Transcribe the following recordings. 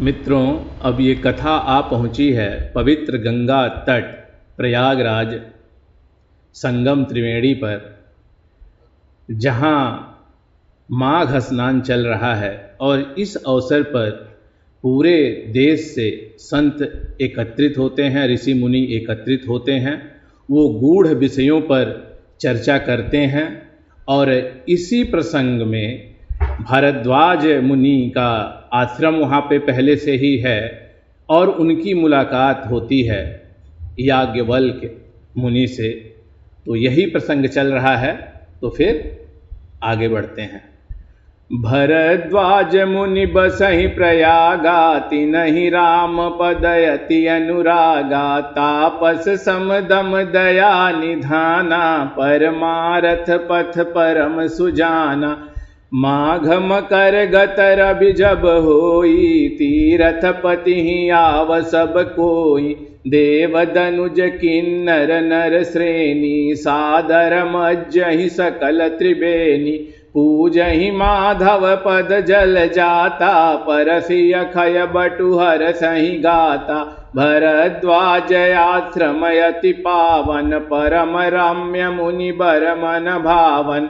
मित्रों, अब ये कथा आ पहुंची है पवित्र गंगा तट प्रयागराज संगम त्रिवेणी पर, जहां माघ स्नान चल रहा है। और इस अवसर पर पूरे देश से संत एकत्रित होते हैं, ऋषि मुनि एकत्रित होते हैं। वो गूढ़ विषयों पर चर्चा करते हैं और इसी प्रसंग में भारद्वाज मुनि का आश्रम वहाँ पे पहले से ही है और उनकी मुलाकात होती है याज्ञवल्क्य मुनि से। तो यही प्रसंग चल रहा है, तो फिर आगे बढ़ते हैं। भरद्वाज मुनि बसहि प्रयागा, तिनहि राम पदयति अनुरागा। तापस समदम दया निधाना, परमारथ पथ परम सुजाना। माघ मकर गतर जब होई, तीरथ पति आव सब कोई। देव दनुज किन्नर नर श्रेणी, सादर मज्जहि सकल त्रिवेणी। पूजहि माधव पद जल जाता, परसि अखय बटुहर सहि गाता। भरद्वाज आश्रम अति पावन, परम रम्य मुनि बर मन भावन।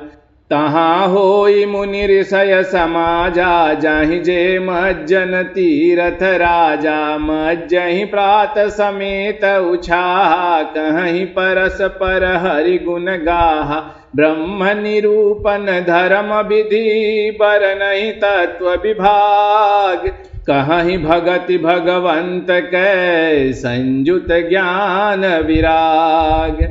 तहाँ होई मुनि ऋषय समाजा, जाहि जे मज्जन तीरथ राजा। मज्जहि प्रात समेत उछाहा, कहीं परस पर हरि गुण गाहा। ब्रह्म निरूपण धर्म विधि, बरनहि तत्व विभाग। कहीं भगति भगवंत कै, संयुत ज्ञान विराग।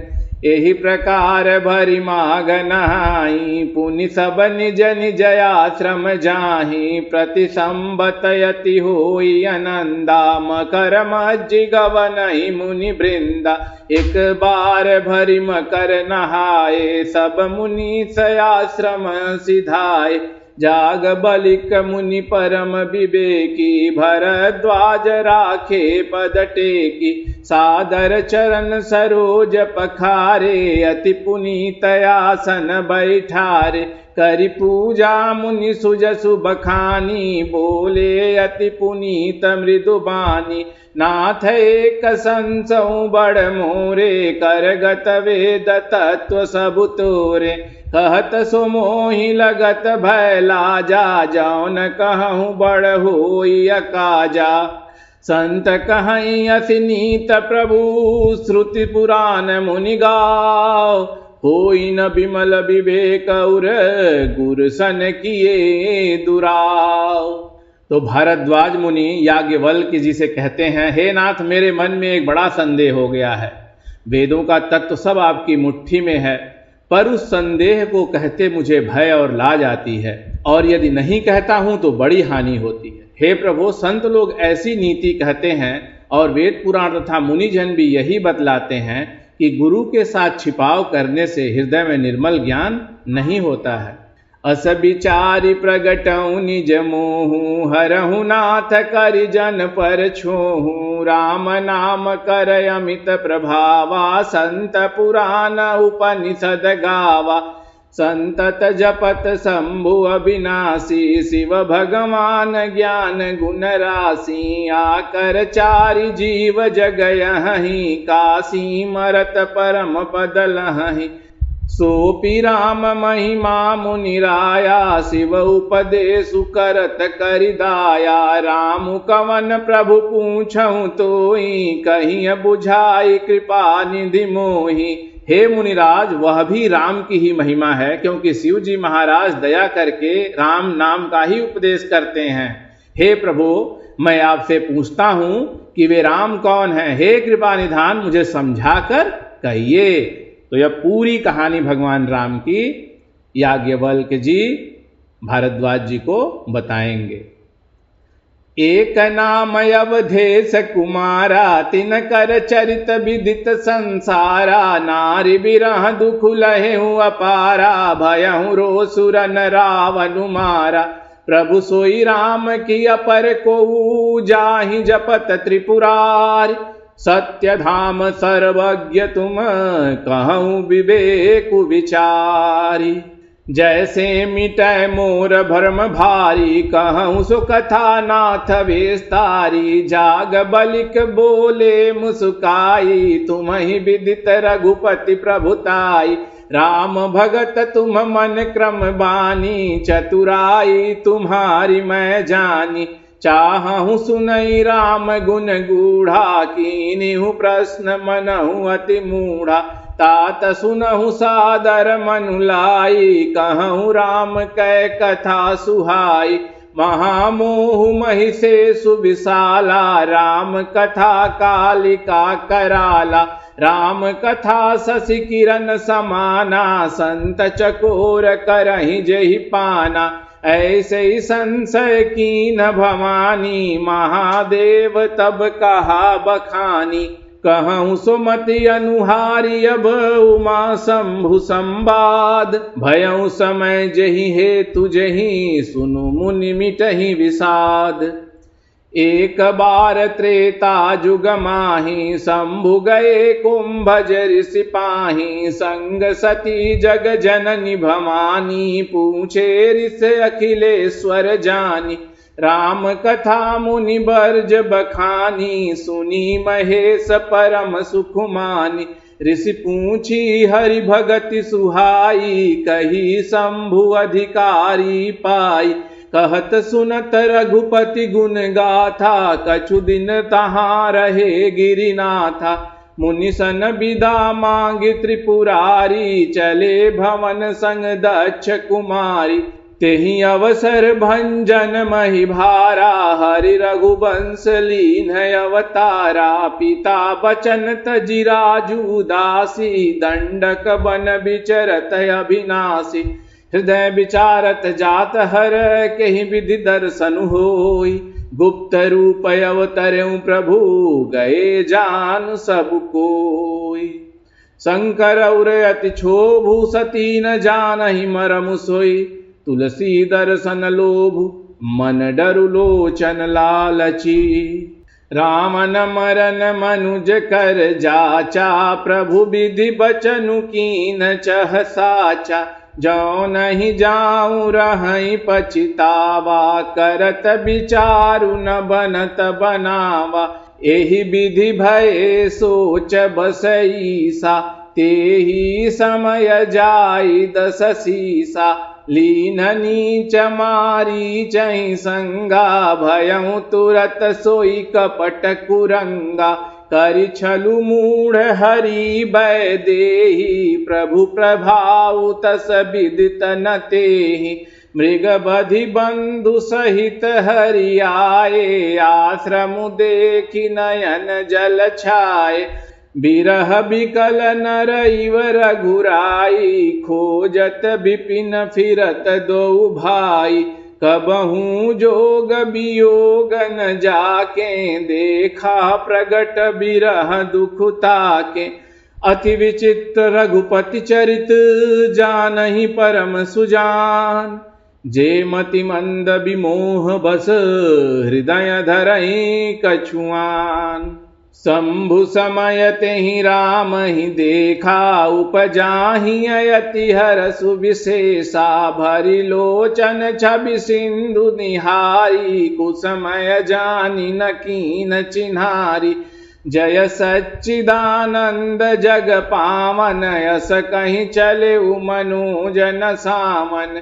एहि प्रकार भरि माघ नहाई, पुनि सब निज निज आश्रम जाहि। प्रति संबतयति होई आनंदा, मकर मज्जि गवनहि मुनि वृंदा। एक बार भरि मकर नहाए, सब मुनि आश्रम सिधाए। जाग बलिक मुनि परम विवेकी, भरद्वाज राखे पद टेकी। सादर चरण सरोज पखारे, अति पुनीत आसन बैठारे। करि पूजा मुनि सुजसु बखानी, बोले अति पुनीत मृदु बानी। नाथ एक संसौ बड़ मोरे, करगत वेद तत्व सब तोरे। कहत सो मोहि लगत भय लाजा, जौन कहूँ बड़ होई अकाजा। संत कहीं असिनीत प्रभु, श्रुति पुराण मुनि गाओ। कोई न बिमल विवेक उर, गुर सन किए दुराव। तो भारद्वाज मुनि याज्ञवल्क्य जी से कहते हैं, हे नाथ, मेरे मन में एक बड़ा संदेह हो गया है। वेदों का तत्व सब आपकी मुट्ठी में है, पर उस संदेह को कहते मुझे भय और लाज आती है, और यदि नहीं कहता हूं तो बड़ी हानि होती है। हे प्रभु, संत लोग ऐसी नीति कहते हैं और वेद पुराण तथा मुनिजन भी यही बतलाते हैं कि गुरु के साथ छिपाव करने से हृदय में निर्मल ज्ञान नहीं होता है। अस विचारि प्रगटऊ निज मोहू, हरहु नाथ करि जन पर छोहू। राम नाम कर अमित प्रभावा, संत पुराण उपनिषद गावा। संतत जपत शंभु अविनाशी, शिव भगवान ज्ञान गुण राशि। आकर चारि जीव जगयहि, काशी मरत परम पद लहहि। सोपि राम महिमा मुनिराया, शिव उपदेशु करत करिदाया। राम कवन प्रभु पूछऊँ तोई, कहीं बुझाई कृपा निधि मोहि। हे मुनिराज, वह भी राम की ही महिमा है, क्योंकि शिव जी महाराज दया करके राम नाम का ही उपदेश करते हैं। हे प्रभु, मैं आपसे पूछता हूं कि वे राम कौन हैं? हे कृपा निधान, मुझे समझा कर कहिए। तो यह पूरी कहानी भगवान राम की याज्ञवल्क्य जी भारद्वाज जी को बताएंगे। एक नाम अवधेश कुमारा, तिन कर चरित विदित संसारा। नारी बिरह दुख लहेहु अपारा, भयहु रो सुरन रावनु मारा। प्रभु सोई राम की अपर को, जाहि जपत त्रिपुरारि। सत्य धाम सर्वज्ञ तुम, कहूँ विवेक विचारी। जैसे मिटै मोर भरम भारी, कहूँ सो कथा नाथ विस्तारी। जाग बलिक बोले मुस्काई, तुम ही विदित रघुपति प्रभुताई। राम भगत तुम मन क्रम बानी, चतुराई तुम्हारी मैं जानी। चाहूँ सुनई राम गुण गूढ़ा, कीन्हु प्रश्न मनहु अति मूढ़ा। तात सुनहु सादर मनु लाई, कहूँ राम कै कथा सुहाई। महामोह महिषेषु विशाला, राम कथा कालिका कराला। राम कथा शशि किरण समाना, संत चकोर करहि जेहि पाना। ऐसे ही संशय कीन भवानी, महादेव तब कहा बखानी। कहूँ सुमति अनुहारी, अब उमा शंभु संवाद। भयउ समय जहि हेतु जहि, सुनु मुनि मिटहि विषाद। एक बार त्रेता जुग माहि, शंभु गए कुंभज ऋषि पाहि। संग सती जग जननी भवानी, पूछे ऋषि अखिलेश्वर जानी। राम कथा मुनि बर्ज बखानी, सुनी महेश परम सुख मानी। ऋषि पूछी हरि भगति सुहाई, कही शंभु अधिकारी पाई। कहत सुनत रघुपति गुण गाथा, कछु दिन तहाँ रहे गिरिनाथा। मुनि सन विदा मांगी त्रिपुरारी, चले भवन संग दक्ष कुमारी। तेहि अवसर भंजन महि भारा, हरि रघुवंश लीन अवतारा। पिता बचन तजि राजू दासी, दंडक बन विचरत अभिनाशी। हृदय विचारत जात हर, केहि विधि दर्शन होई। गुप्त रूप अवतरऊ प्रभु, गए जान सब कोई। शंकर और अति क्षोभु, सती न जानहि मरमु सोई। तुलसी दर्शन लोभु, मन डरु लोचन लालची। राम न मरन मनुज कर जाचा, प्रभु विधि बचनु कीन चह साचा। जो नहीं जाऊं रहि पछितावा, करत विचारु न बनत बनावा। एहि विधि भय सोच बसईसा, तेहि समय जाई दस सीसा। लीन नीच मारी चहि संगा, भयउ तुरत सोई कपट कुरंगा। करि छलु मूढ़ हरि भय देहि, प्रभु प्रभाव तस विदित न तेहि। मृग बधि बंधु सहित हरि आए, आश्रम देखि नयन जल छाए। बिरह बिकल नर इव रघुराई, खोजत विपिन फिरत दो भाई। कबहू जोग वियोग न जाके, देखा प्रगट बिरह दुख ताके। अति विचित्र रघुपति चरित, जानहि परम सुजान। जे मति मंद विमोह बस, हृदय धरहि कछुआन। शंभु समय तेहि राम ही देखा, उपजाहि अयति हरसु विशेषा। भरि लोचन छवि सिंधु निहारी, कुसमय जानि न कीन चिन्हारी। जय सच्चिदानंद जग पावन, यस कहीं चले मनोजन सामन।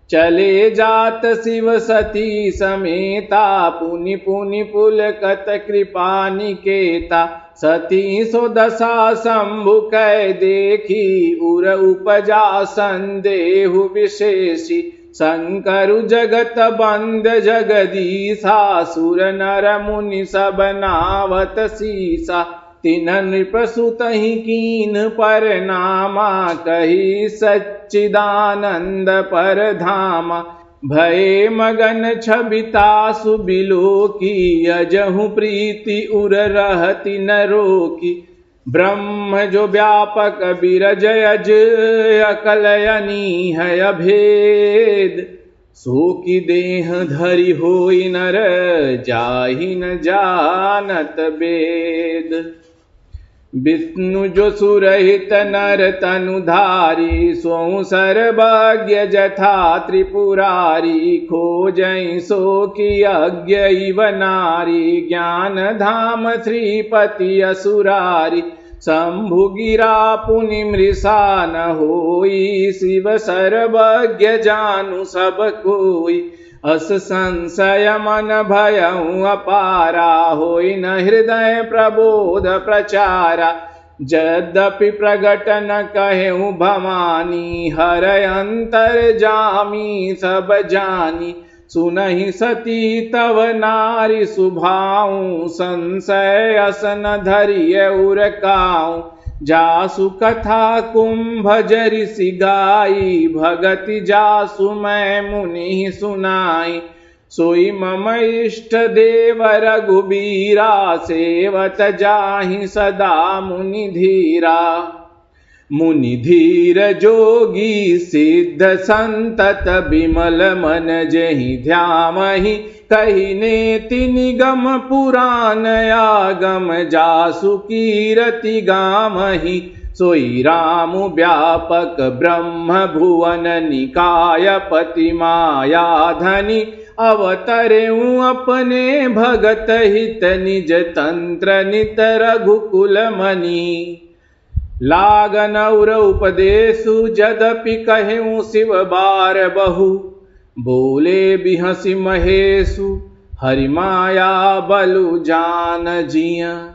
चले जात शिव सती समेता, पुनि पुनि पुलकत कृपा निकेता। सती सो दशा शंभु कै देखी, उर उपजा संदेहु विशेषी। शंकरु जगत बंद जगदीसा, सुर नर मुनि सब नावत सीसा। तिन नृपसुतहि कीन परनामा, कही सच्चिदानंद परधामा। भये मगन छबिता सुबिलोकी, अजहु प्रीति उर रहति न रोकी। ब्रह्म जो व्यापक बिरज अज, अकलयनी है अभेद। सो की देह धरि होई नर, जाहि न जानत वेद। विष्णु जो सुरहित नर तनुधारी, स्वं सर्वज्ञ जथा त्रिपुरारी, खोजई सो की यज्ञ इव नारी, ज्ञान धाम श्रीपति असुरारी, शंभु गिरा पुनि मृषा न होई, शिव सर्वज्ञ जानु सब कोई, अस संशय मन भयउ अपारा, होई न हृदय प्रबोध प्रचारा, यद्यपि प्रगट न कहूँ भवानी, हर अंतर जामी सब जानी, सुनहि सती तव नारी सुभाऊ, संशय असन धरिय उरकाऊ, जासु कथा कुंभ ऋषि गाई, भगति जासु मैं मुनि सुनाई, सोई मम इष्ट देव रघुबीरा, सेवत जाहि सदा मुनि धीरा, मुनि धीर जोगी सिद्ध संतत, बिमल मन जहि ध्यामहि, कहि नेति निगम पुराण आगम, जासु कीरति गामहि, सोई राम व्यापक ब्रह्म भुवन निकाय, पति माया धनि, अवतरेऊ अपने भगत हित, निज तंत्र नित रघुकुल मणि, लागन उर उपदेशु, यद्यपि कहूँ शिव बार बहु, बोले बिहसि महेशु, हरि माया बलु जान जिया।